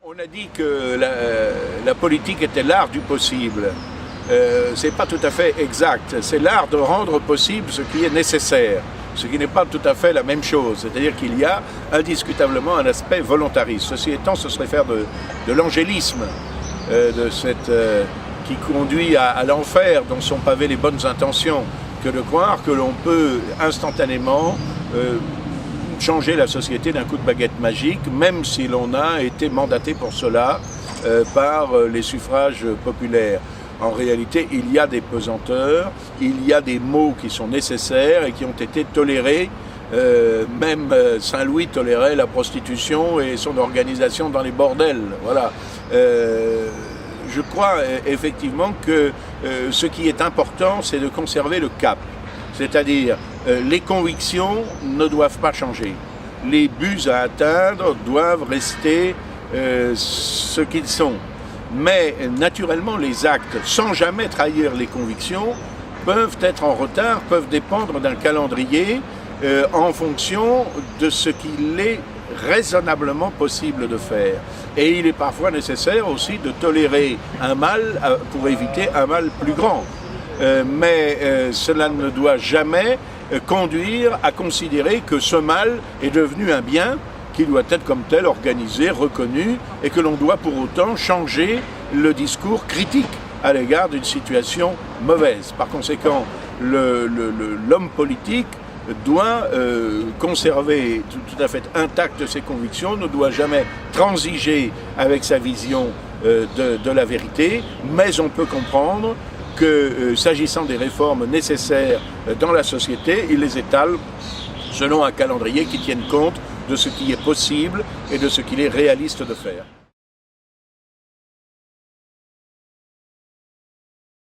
On a dit que la politique était l'art du possible. C'est pas tout à fait exact. C'est l'art de rendre possible ce qui est nécessaire, ce qui n'est pas tout à fait la même chose. C'est-à-dire qu'il y a indiscutablement un aspect volontariste. Ceci étant, ce serait faire de l'angélisme, qui conduit à l'enfer dont sont pavées les bonnes intentions, que de croire que l'on peut instantanément changer la société d'un coup de baguette magique, même si l'on a été mandaté pour cela par les suffrages populaires. En réalité, il y a des pesanteurs, il y a des maux qui sont nécessaires et qui ont été tolérés. Même Saint-Louis tolérait la prostitution et son organisation dans les bordels. Voilà. Je crois effectivement que ce qui est important, c'est de conserver le cap. C'est-à-dire, les convictions ne doivent pas changer. Les buts à atteindre doivent rester ce qu'ils sont. Mais naturellement, les actes, sans jamais trahir les convictions, peuvent être en retard, peuvent dépendre d'un calendrier en fonction de ce qu'il est raisonnablement possible de faire. Et il est parfois nécessaire aussi de tolérer un mal pour éviter un mal plus grand. Mais cela ne doit jamais conduire à considérer que ce mal est devenu un bien qui doit être comme tel organisé, reconnu, et que l'on doit pour autant changer le discours critique à l'égard d'une situation mauvaise. Par conséquent, l'homme politique doit conserver tout à fait intactes ses convictions, ne doit jamais transiger avec sa vision de la vérité, mais on peut comprendre que s'agissant des réformes nécessaires dans la société, il les étale selon un calendrier qui tienne compte de ce qui est possible et de ce qu'il est réaliste de faire.